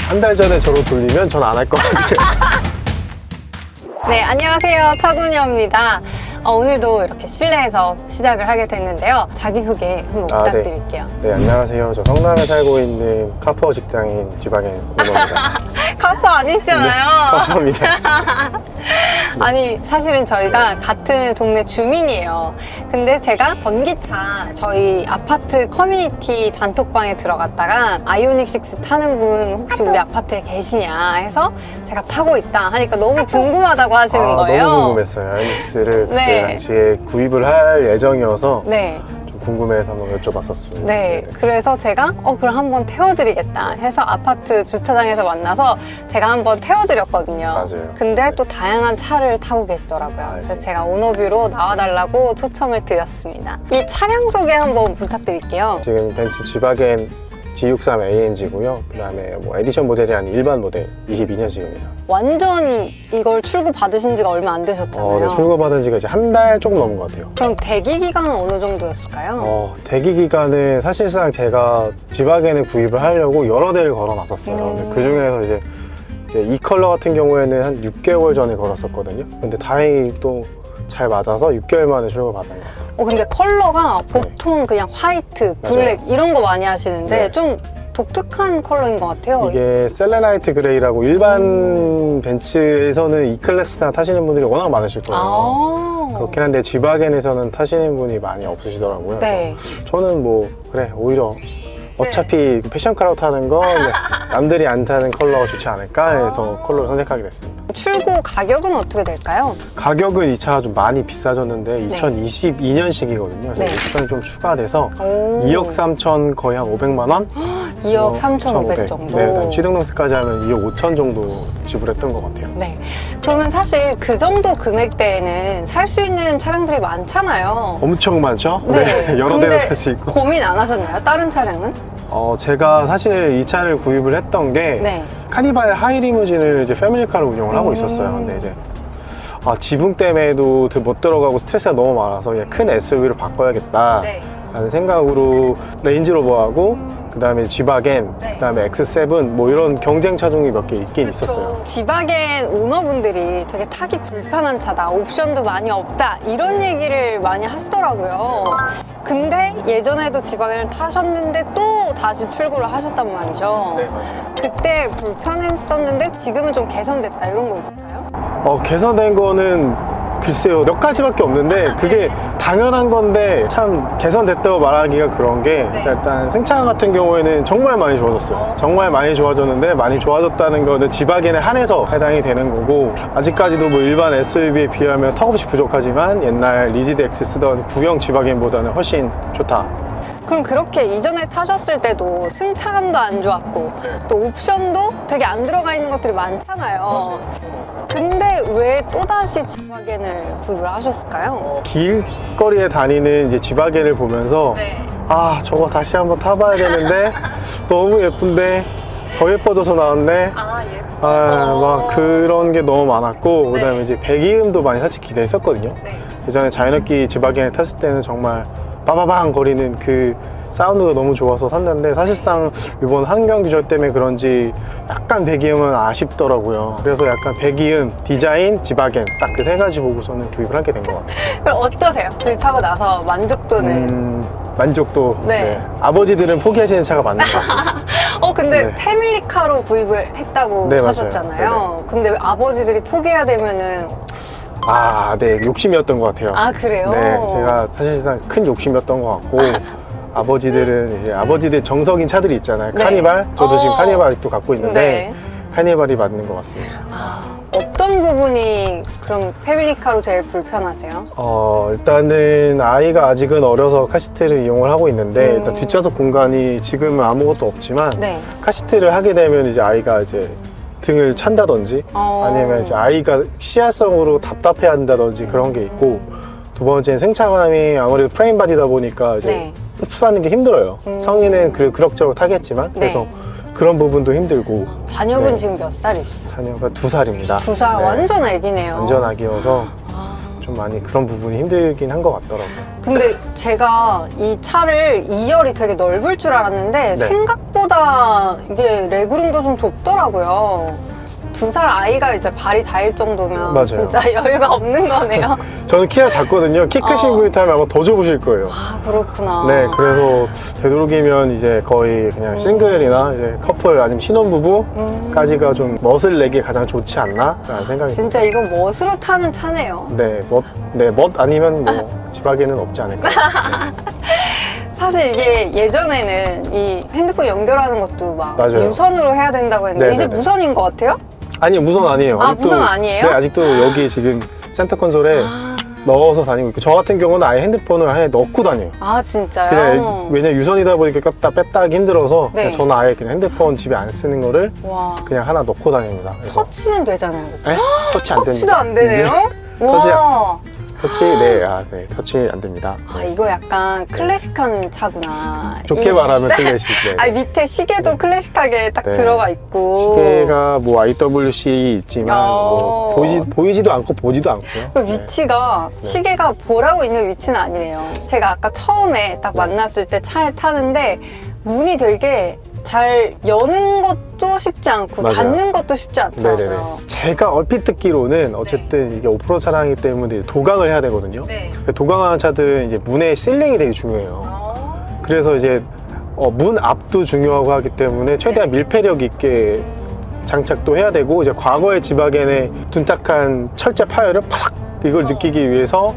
한 달 전에 저로 돌리면 전 안 할 것 같아요. 네, 안녕하세요. 차도녀입니다. 오늘도 이렇게 실내에서 시작을 하게 됐는데요. 자기소개 한번 부탁드릴게요. 네, 안녕하세요. 저 성남에 살고 있는 카푸어 직장인 지방의 오너입니다. 카푸 아니시잖아요. 카푸어입니다. 아니, 사실은 저희가 같은 동네 주민이에요. 근데 제가 전기차 저희 아파트 커뮤니티 단톡방에 들어갔다가 아이오닉 6 타는 분 혹시 우리 아파트에 계시냐 해서 제가 타고 있다 하니까 너무 궁금하다고 하시는 거예요. 너무 궁금했어요. 아이오닉스를 네. 그때 당시에 구입을 할 예정이어서 네. 좀 궁금해서 한번 여쭤봤었습니다. 네, 그래서 제가 그럼 한번 태워드리겠다 해서 아파트 주차장에서 만나서 제가 한번 태워드렸거든요. 맞아요. 근데 또 다양한 차를 타고 계시더라고요. 그래서 제가 오너뷰로 나와달라고 초청을 드렸습니다. 이 차량 소개 한번 부탁드릴게요. 지금 벤츠 지바겐 G63 AMG고요. 그 다음에 뭐 에디션 모델이 아닌 일반 모델 22년식입니다. 완전 이걸 출고 받으신 지가 얼마 안 되셨잖아요. 네, 출고받은 지가 이제 한 달 조금 넘은 것 같아요. 그럼 대기 기간은 어느 정도였을까요? 대기 기간은 사실상 제가 지바겐을 구입을 하려고 여러 대를 걸어놨었어요. 근데 그 중에서 이제 이 컬러 같은 경우에는 한 6개월 전에 걸었었거든요. 근데 다행히 또 잘 맞아서 6개월 만에 출고받은 것 같아요. 근데 컬러가 보통 그냥 화이트, 블랙 맞아요. 이런 거 많이 하시는데 네. 좀 독특한 컬러인 것 같아요. 이게 셀레나이트 그레이라고 일반 벤츠에서는 E클래스나 타시는 분들이 워낙 많으실 거예요. 그렇긴 한데 지바겐에서는 타시는 분이 많이 없으시더라고요. 네. 그래서 저는 뭐 그래 오히려 어차피 패션카로 타는 건 남들이 안 타는 컬러가 좋지 않을까 해서 컬러를 선택하게 됐습니다. 출고 가격은 어떻게 될까요? 가격은 이 차가 좀 많이 비싸졌는데 2022년식이거든요. 그래서 네. 옵션이 좀 추가돼서 오. 2억 3천 거의 한 500만 원? 2억 3,500 정도. 네, 그다음 취등록세까지 하면 2억 5천 정도 지불했던 것 같아요. 네. 그러면 사실 그 정도 금액대에는 살 수 있는 차량들이 많잖아요. 엄청 많죠? 네. 여러 근데 대를 살 수 있고. 고민 안 하셨나요? 다른 차량은? 제가 사실 이 차를 구입을 했던 게 네. 카니발 하이리무진을 이제 패밀리카로 운영을 하고 있었어요. 근데 이제 지붕 때문에도 못 들어가고 스트레스가 너무 많아서 그냥 큰 SUV로 바꿔야겠다 라는 생각으로 레인지로버하고 그 다음에 지바겐, 그 다음에 X7 뭐 이런 경쟁 차종이 몇 개 있긴 있었어요. 지바겐 오너분들이 되게 타기 불편한 차다, 옵션도 많이 없다 이런 얘기를 많이 하시더라고요. 근데 예전에도 지바겐을 타셨는데 또 다시 출고를 하셨단 말이죠. 그때 불편했었는데 지금은 좀 개선됐다 이런 거 있을까요? 개선된 거는 글쎄요 몇 가지밖에 없는데 그게 당연한 건데 참 개선됐다고 말하기가 그런 게 일단 승차 같은 경우에는 정말 많이 좋아졌어요. 정말 많이 좋아졌는데 많이 좋아졌다는 거는 지바겐에 한해서 해당이 되는 거고 아직까지도 뭐 일반 SUV에 비하면 턱없이 부족하지만 옛날 리지드 X 쓰던 구형 지바겐보다는 훨씬 좋다. 그럼 그렇게 이전에 타셨을 때도 승차감도 안 좋았고 또 옵션도 되게 안 들어가 있는 것들이 많잖아요. 근데 왜 또다시 지바겐을 구입을 하셨을까요? 길거리에 다니는 이제 지바겐을 보면서 저거 다시 한번 타봐야 되는데 너무 예쁜데 더 예뻐져서 나왔네. 막 그런 게 너무 많았고 그다음에 이제 배기음도 많이 사실 기대했었거든요. 예전에 자연흡기 지바겐을 탔을 때는 정말 빠바방 거리는 그 사운드가 너무 좋아서 샀는데 사실상 이번 환경 규제 때문에 그런지 약간 배기음은 아쉽더라고요. 그래서 약간 배기음, 디자인, 지바겐 딱 그 세 가지 보고서는 구입을 하게 된 것 같아요. 그럼 어떠세요? 구입하고 나서 만족도는? 만족도. 네. 아버지들은 포기하시는 차가 맞는 것 같아요. 근데 네. 패밀리카로 구입을 했다고 네, 하셨잖아요. 맞아요. 근데 아버지들이 포기해야 되면은 네, 욕심이었던 것 같아요. 그래요? 네, 제가 사실상 큰 욕심이었던 것 같고 아버지들은 이제 아버지들 정석인 차들이 있잖아요. 네. 카니발, 저도 지금 카니발을 또 갖고 있는데 네. 카니발이 맞는 것 같습니다. 어떤 부분이 그럼 패밀리카로 제일 불편하세요? 일단은 아이가 아직은 어려서 카시트를 이용을 하고 있는데 일단 뒷좌석 공간이 지금은 아무것도 없지만 네. 카시트를 하게 되면 이제 아이가 이제 등을 찬다든지 아니면 이제 아이가 시야성으로 답답해 한다든지 그런 게 있고 두 번째는 승차감이 아무래도 프레임 바디다 보니까 이제 흡수하는 게 힘들어요. 성인은 그럭저럭 타겠지만 그래서 그런 부분도 힘들고. 자녀분 지금 몇 살이세요? 자녀가 2살입니다. 2살 완전 아기네요. 완전 아기여서 좀 많이 그런 부분이 힘들긴 한 것 같더라고요. 근데 제가 이 차를 2열이 되게 넓을 줄 알았는데 생각보다 생각보다 이게 레그룸도 좀 좁더라고요. 2살 아이가 이제 발이 닿을 정도면 맞아요. 진짜 여유가 없는 거네요. 저는 키가 작거든요. 키 크신 분이 타면 아마 더 좁으실 거예요. 아, 그렇구나. 네, 그래서 되도록이면 이제 거의 그냥 싱글이나 이제 커플 아니면 신혼부부까지가 좀 멋을 내기 가장 좋지 않나? 라는 생각이 진짜 이건 멋으로 타는 차네요. 네, 멋 아니면 뭐 지박에는 없지 않을까. 사실 이게 예전에는 이 핸드폰 연결하는 것도 막 맞아요. 유선으로 해야 된다고 했는데 이제 네네네. 무선인 것 같아요? 아니요, 무선 아니에요. 아, 무선 아니에요? 네, 아직도 여기 지금 센터 콘솔에 아, 넣어서 다니고 있고, 저 같은 경우는 아예 핸드폰을 아예 넣고 다녀요. 아 진짜요? 그냥 왜냐면 유선이다 보니까 껐다 뺐다 하기 힘들어서 네. 그냥 저는 아예 그냥 핸드폰 집에 안 쓰는 거를 와, 그냥 하나 넣고 다닙니다. 그래서 터치는 되잖아요. 네? 터치 안 됩니다. 터치도 안 되네요? 네. 와, 터치, 네, 터치 안 됩니다. 아, 이거 약간 클래식한 차구나. 좋게 말하면 클래식. 네. 아, 밑에 시계도 클래식하게 딱 네. 들어가 있고. 시계가 뭐 IWC 있지만 뭐 보이지도 않고 보지도 않고요. 그 위치가 네. 시계가 보라고 있는 위치는 아니네요. 제가 아까 처음에 딱 네. 만났을 때 차에 타는데 문이 되게 잘 여는 것도 쉽지 않고 맞아요. 닫는 것도 쉽지 않더라고요. 네네네. 제가 얼핏 듣기로는 어쨌든 이게 오프로드 차량이기 때문에 도강을 해야 되거든요. 네. 도강하는 차들은 이제 문의 실링이 되게 중요해요. 그래서 이제 문 앞도 중요하고 하기 때문에 최대한 밀폐력 있게 장착도 해야 되고, 이제 과거의 지바겐의 둔탁한 철제 파열을 팍 이걸 느끼기 위해서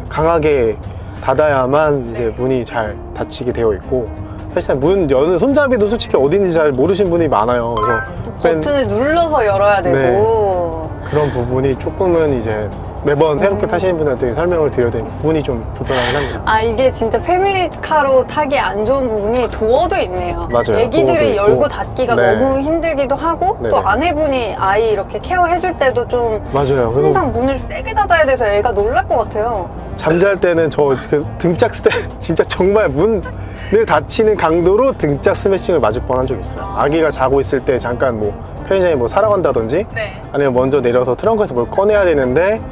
강하게 닫아야만 이제 문이 잘 닫히게 되어 있고, 사실상 문 여는 손잡이도 솔직히 어딘지 잘 모르신 분이 많아요. 그래서 버튼을 눌러서 열어야 되고. 그런 부분이 조금은 이제 매번 새롭게 타시는 분한테 설명을 드려야 되는 부분이 좀 불편하긴 합니다. 아, 이게 진짜 패밀리카로 타기 안 좋은 부분이 도어도 있네요. 맞아요. 애기들이 도어도 열고 있고. 닫기가 네. 너무 힘들기도 하고 또 네네. 아내분이 아이 이렇게 케어해줄 때도 좀 맞아요. 그래서 항상 문을 세게 닫아야 돼서 애가 놀랄 것 같아요. 잠잘 때는 저 그 등짝 스텝 진짜 정말 문을 닫히는 강도로 등짝 스매싱을 맞을 뻔한 적이 있어요. 아기가 자고 있을 때 잠깐 뭐 편의점에 뭐 사러 간다든지 네. 아니면 먼저 내려서 트렁크에서 뭘 꺼내야 되는데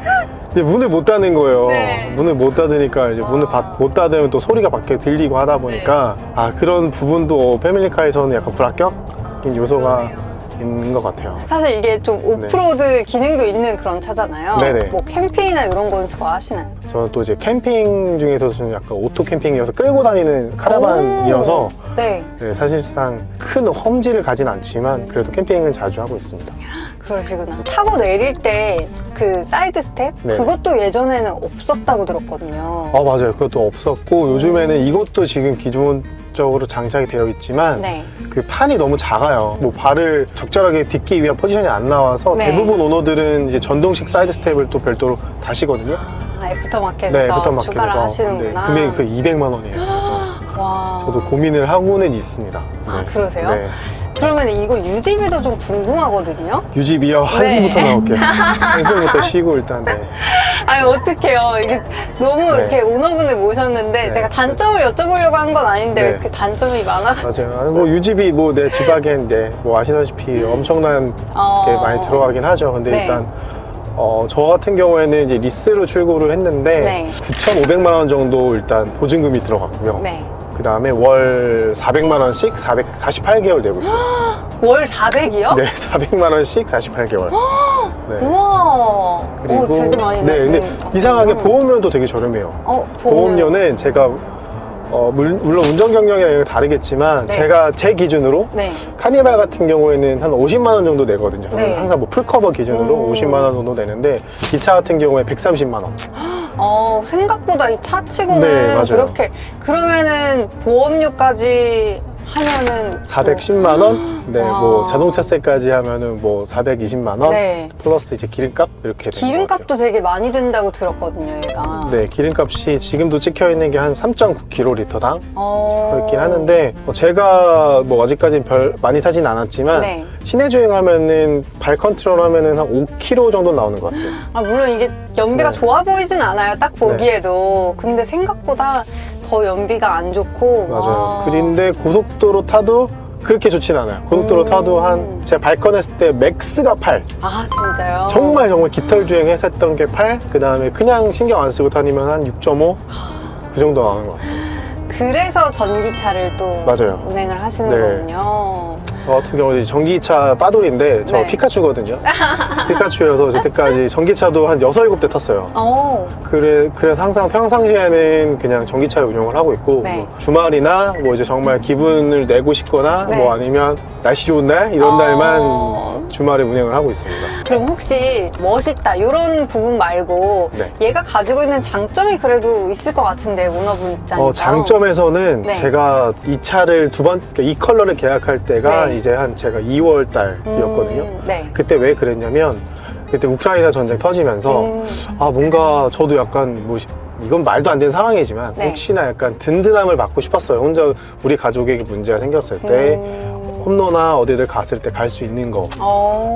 이제 문을 못 닫는 거예요. 네. 문을 못 닫으니까 이제 문을 못 닫으면 또 소리가 밖에 들리고 하다 보니까 아, 그런 부분도 패밀리카에서는 약간 불합격인 요소가 그러네요. 있는 것 같아요. 사실 이게 좀 오프로드 기능도 있는 그런 차잖아요. 네네. 뭐 캠핑이나 이런 건 좋아하시나요? 저는 또 이제 캠핑 중에서 좀 약간 오토 캠핑이어서 끌고 다니는 카라반이어서 네. 네, 사실상 큰 험지를 가진 않지만 그래도 캠핑은 자주 하고 있습니다. 그러시구나. 타고 내릴 때 그 사이드 스텝? 네. 그것도 예전에는 없었다고 들었거든요. 맞아요. 그것도 없었고 요즘에는 이것도 지금 기본적으로 장착이 되어 있지만 네. 그 판이 너무 작아요. 뭐 발을 적절하게 딛기 위한 포지션이 안 나와서 네. 대부분 오너들은 이제 전동식 사이드 스텝을 또 별도로 다시거든요. 아, 애프터마켓에서 네, 애프터마켓에서. 추가를 하시는구나. 금액이 그 200만 원이에요. 그래서 와. 저도 고민을 하고는 있습니다. 아, 그러세요? 네. 그러면 이거 유지비도 좀 궁금하거든요. 유지비요? 한숨부터 나올게요. 한숨부터 쉬고 일단. 네. 아니, 어떡해요. 이게 너무 네. 이렇게 오너분을 모셨는데 네. 제가 단점을 여쭤보려고 한 건 아닌데 왜 네. 이렇게 단점이 많아가지고. 맞아요. 뭐 유지비 내 지바겐 뭐 아시다시피 엄청난 게 많이 들어가긴 하죠. 근데 네. 일단 저 같은 경우에는 이제 리스로 출고를 했는데 네. 9,500만 원 정도 일단 보증금이 들어갔고요. 네. 그 다음에 월 400만 원씩 448개월 내고 있어요. 월 400이요? 네, 400만 원씩 48개월. 네. 우와. 오, 되게 많이 네, 근데 이상하게 보험료도 되게 저렴해요. 보험료는 제가 물론 운전 경력이랑 다르겠지만 네. 제가 제 기준으로 네. 카니발 같은 경우에는 한 50만 원 정도 내거든요. 저는 네. 항상 뭐 풀커버 기준으로 50만 원 정도 내는데 이 차 같은 경우에 130만 원. 생각보다 이 차치고는 네, 맞아요. 그렇게 그러면은 보험료까지 하면은 410만 원? 네, 와. 뭐 자동차세까지 하면은 뭐 420만 원? 네. 플러스 이제 기름값 이렇게 되는 것 기름값도 같아요. 되게 많이 든다고 들었거든요, 얘가. 네, 기름값이 지금도 찍혀 있는 게 한 3.9km당 어... 있긴 하는데 제가 뭐 아직까지는 별 많이 타진 않았지만 네. 시내 주행하면은 발 컨트롤 하면은 한 5km 정도 나오는 것 같아요. 물론 이게 연비가 네. 좋아 보이진 않아요, 딱 보기에도. 근데 생각보다 더 연비가 안 좋고. 맞아요. 그런데 고속도로 타도 그렇게 좋진 않아요. 고속도로 타도 한 제가 발컨했을 때 맥스가 8. 아, 진짜요? 정말 깃털 주행해서 했던 게 8. 그 다음에 그냥 신경 안 쓰고 다니면 한 6.5. 그 정도 나오는 것 같습니다. 그래서 전기차를 또 맞아요. 운행을 하시는 네. 거군요. 저 같은 경우는 전기차 빠돌인데 저 네. 피카츄거든요. 피카츄여서 여태까지 전기차도 한 6, 7대 탔어요. 그래서 항상 평상시에는 그냥 전기차를 운영을 하고 있고 네. 뭐 주말이나 뭐 이제 정말 기분을 내고 싶거나 네. 뭐 아니면 날씨 좋은 날 이런 날만 주말에 운행을 하고 있습니다. 그럼 혹시 멋있다 이런 부분 말고 네. 얘가 가지고 있는 장점이 그래도 있을 것 같은데 오너분 입장에서. 장점에서는 네. 제가 이 차를 그러니까 이 컬러를 계약할 때가 네. 이제 한 제가 2월 달이었거든요. 네. 그때 왜 그랬냐면 그때 우크라이나 전쟁 터지면서 뭔가 저도 약간 뭐 이건 말도 안 되는 상황이지만 네. 혹시나 약간 든든함을 받고 싶었어요. 혼자 우리 가족에게 문제가 생겼을 때 홈로나 어디를 갔을 때 갈 수 있는 거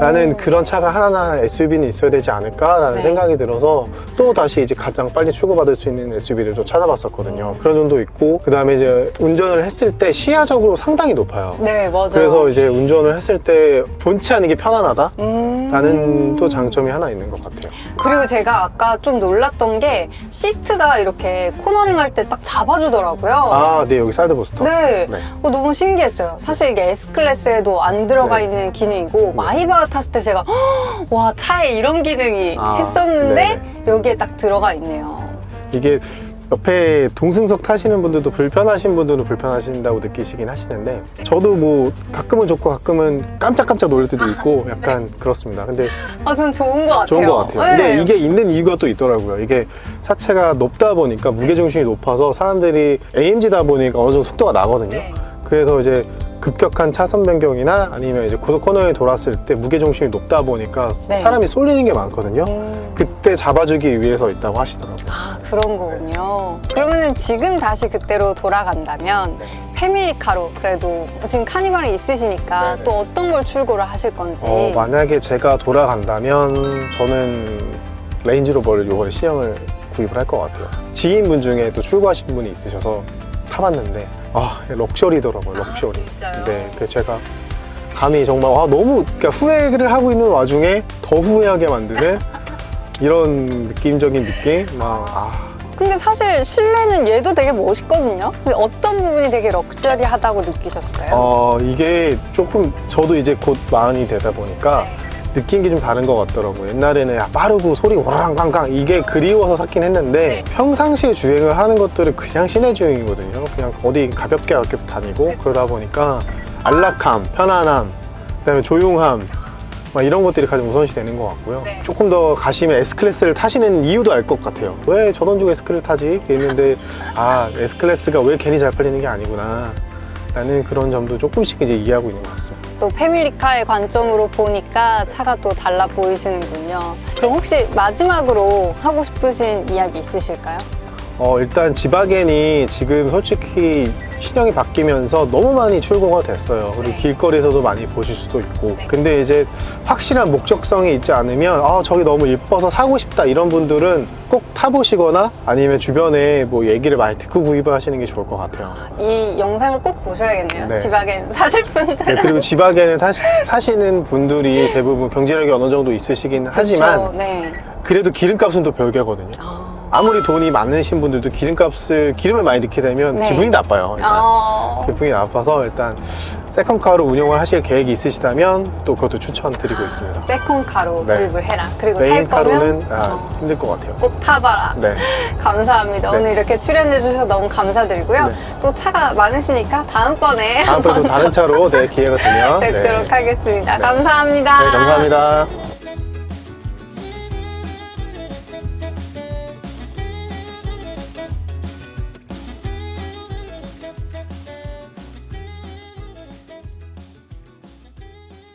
라는 그런 차가 하나나 SUV는 있어야 되지 않을까라는 네. 생각이 들어서 또 다시 이제 가장 빨리 출고받을 수 있는 SUV를 좀 찾아봤었거든요. 그런 점도 있고 그 다음에 이제 운전을 했을 때 시야적으로 상당히 높아요. 네, 맞아요. 그래서 이제 운전을 했을 때 본치 않은 게 편안하다? 라는 또 장점이 하나 있는 것 같아요. 그리고 제가 아까 좀 놀랐던 게 시트가 이렇게 코너링 할 때 딱 잡아주더라고요. 네, 여기 사이드 버스터. 네. 네. 너무 신기했어요. 사실 이게 S클래스에도 안 들어가 네. 있는 기능이고 마이바흐 탔을 때 제가 와, 차에 이런 기능이 했었는데 네네. 여기에 딱 들어가 있네요. 이게 옆에 동승석 타시는 분들도 불편하신 분들은 불편하신다고 느끼시긴 하시는데 저도 뭐 가끔은 좋고 가끔은 깜짝깜짝 놀랄 때도 있고 약간 그렇습니다. 근데 전 좋은 것 같아요. 좋은 것 같아요. 네. 근데 이게 있는 이유가 또 있더라고요. 이게 차체가 높다 보니까 무게중심이 높아서 사람들이 AMG다 보니까 어느 정도 속도가 나거든요. 네. 그래서 이제 급격한 차선 변경이나 아니면 이제 고속 코너에 돌았을 때 무게중심이 높다 보니까 네. 사람이 쏠리는 게 많거든요. 그때 잡아주기 위해서 있다고 하시더라고요. 그런 거군요. 그러면은 지금 다시 그때로 돌아간다면 네. 패밀리카로 그래도 지금 카니발이 있으시니까 네네. 또 어떤 걸 출고를 하실 건지. 만약에 제가 돌아간다면 저는 레인지로버를 이번에 시형을 구입을 할 것 같아요. 지인분 중에 또 출고하신 분이 있으셔서 타봤는데 럭셔리더라고요. 럭셔리. 진짜요? 네, 그래서 제가 감히 정말 너무 그러니까 후회를 하고 있는 와중에 더 후회하게 만드는 이런 느낌적인 느낌? 근데 사실 실내는 얘도 되게 멋있거든요. 근데 어떤 부분이 되게 럭셔리하다고 느끼셨어요? 이게 조금 저도 이제 곧 마흔이 되다 보니까 느낀 게 좀 다른 것 같더라고요. 옛날에는 빠르고 소리 오랑강강 이게 그리워서 샀긴 했는데 평상시에 주행을 하는 것들은 그냥 시내 주행이거든요. 그냥 어디 가볍게 다니고 그러다 보니까 안락함, 편안함, 그다음에 조용함 이런 것들이 가장 우선시 되는 것 같고요. 네. 조금 더 가시면 S클래스를 타시는 이유도 알 것 같아요. 왜 저 돈 주고 S클래스 타지? 그랬는데 S클래스가 왜 괜히 잘 팔리는 게 아니구나 라는 그런 점도 조금씩 이제 이해하고 있는 것 같습니다. 또 패밀리카의 관점으로 보니까 차가 또 달라 보이시는군요. 그럼 혹시 마지막으로 하고 싶으신 이야기 있으실까요? 일단 지바겐이 지금 솔직히 신형이 바뀌면서 너무 많이 출고가 됐어요. 그리고 네. 길거리에서도 많이 보실 수도 있고. 네. 근데 이제 확실한 목적성이 있지 않으면 저기 너무 예뻐서 사고 싶다 이런 분들은 꼭 타보시거나 아니면 주변에 뭐 얘기를 많이 듣고 구입을 하시는 게 좋을 것 같아요. 이 영상을 꼭 보셔야겠네요. 네. 지바겐 사실 분들. 네, 그리고 지바겐을 사시는 분들이 대부분 경제력이 어느 정도 있으시긴 하지만 그렇죠. 네. 그래도 기름값은 또 별개거든요. 아무리 돈이 많으신 분들도 기름을 많이 넣게 되면 네. 기분이 나빠요. 일단. 기분이 나빠서 일단 세컨카로 운영을 하실 계획이 있으시다면 또 그것도 추천드리고 있습니다. 세컨카로 네. 구입을 해라. 그리고 살 거면 메인카로는 힘들 것 같아요. 꼭 타봐라. 네. 감사합니다. 네. 오늘 이렇게 출연해 주셔서 너무 감사드리고요. 네. 또 차가 많으시니까 다음번에 다음번에 또 다른 차로 기회가 되면 뵙도록 하겠습니다. 감사합니다. 네, 감사합니다.